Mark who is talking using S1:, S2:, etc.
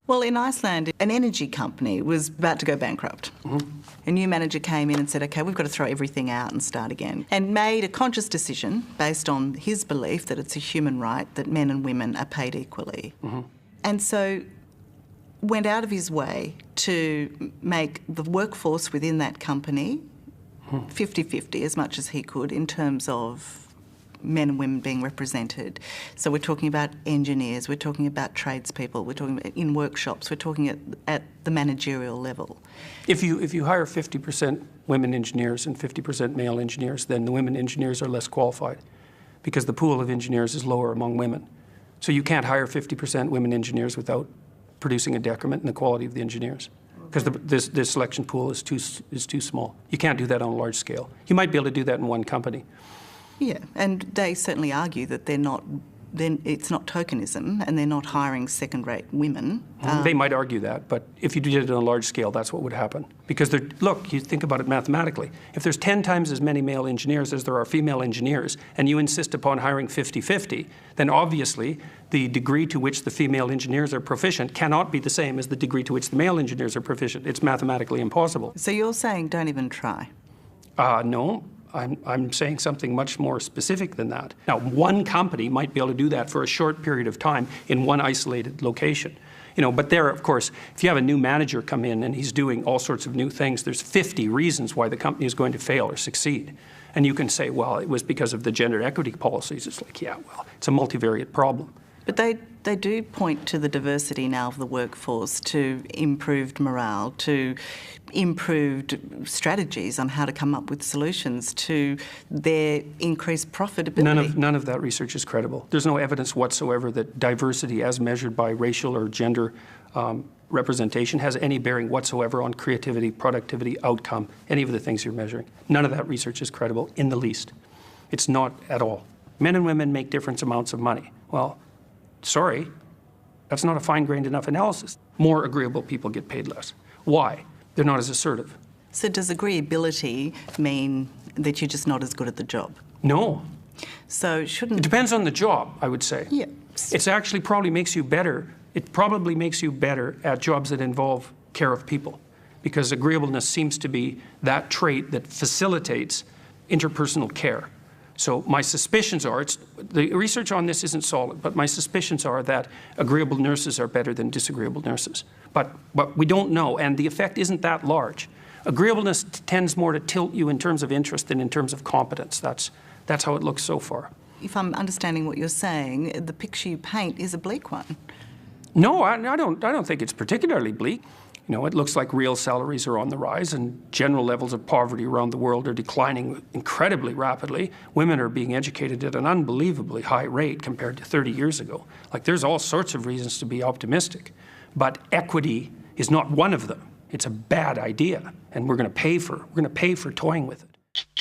S1: Well, in Iceland, an energy company was about to go bankrupt. A new manager came in and said, OK, we've got to throw everything out and start again, and made a conscious decision based on his belief that it's a human right that men and women are paid equally. And so went out of his way to make the workforce within that company 50-50 as much as he could in terms of men and women being represented. So we're talking about engineers, we're talking about tradespeople, we're talking about in workshops, we're talking at the managerial level.
S2: If you hire 50% women engineers and 50% male engineers, then the women engineers are less qualified because the pool of engineers is lower among women. So you can't hire 50% women engineers without producing a decrement in the quality of the engineers, because this selection pool is too small. You can't do that on a large scale. You might be able to do that in one company.
S1: Yeah, and they certainly argue that it's not tokenism and they're not hiring second-rate women.
S2: They might argue that, but if you did it on a large scale, that's what would happen. Because look, you think about it mathematically. If there's 10 times as many male engineers as there are female engineers, and you insist upon hiring 50-50, then obviously the degree to which the female engineers are proficient cannot be the same as the degree to which the male engineers are proficient. It's mathematically impossible.
S1: So you're saying don't even try?
S2: No. I'm saying something much more specific than that. Now, one company might be able to do that for a short period of time in one isolated location. But there, of course, if you have a new manager come in and he's doing all sorts of new things, there's 50 reasons why the company is going to fail or succeed. And you can say, well, it was because of the gender equity policies. It's like, yeah, well, it's a multivariate problem.
S1: But they do point to the diversity now of the workforce, to improved morale, to improved strategies on how to come up with solutions, to their increased profitability.
S2: None of that research is credible. There's no evidence whatsoever that diversity as measured by racial or gender representation has any bearing whatsoever on creativity, productivity, outcome, any of the things you're measuring. None of that research is credible in the least. It's not at all. Men and women make different amounts of money. Well, sorry, that's not a fine-grained enough analysis. More agreeable people get paid less. Why? They're not as assertive.
S1: So does agreeability mean that you're just not as good at the job?
S2: No.
S1: So shouldn't...
S2: It depends on the job, I would say.
S1: Yeah.
S2: It actually probably makes you better. It probably makes you better at jobs that involve care of people, because agreeableness seems to be that trait that facilitates interpersonal care. So my suspicions are, the research on this isn't solid, but my suspicions are that agreeable nurses are better than disagreeable nurses. But we don't know, and the effect isn't that large. Agreeableness tends more to tilt you in terms of interest than in terms of competence. That's how it looks so far.
S1: If I'm understanding what you're saying, the picture you paint is a bleak one.
S2: No, I don't think it's particularly bleak. It looks like real salaries are on the rise and general levels of poverty around the world are declining incredibly rapidly. Women are being educated at an unbelievably high rate compared to 30 years ago. Like, there's all sorts of reasons to be optimistic, but equity is not one of them. It's a bad idea, and we're going to pay for toying with it.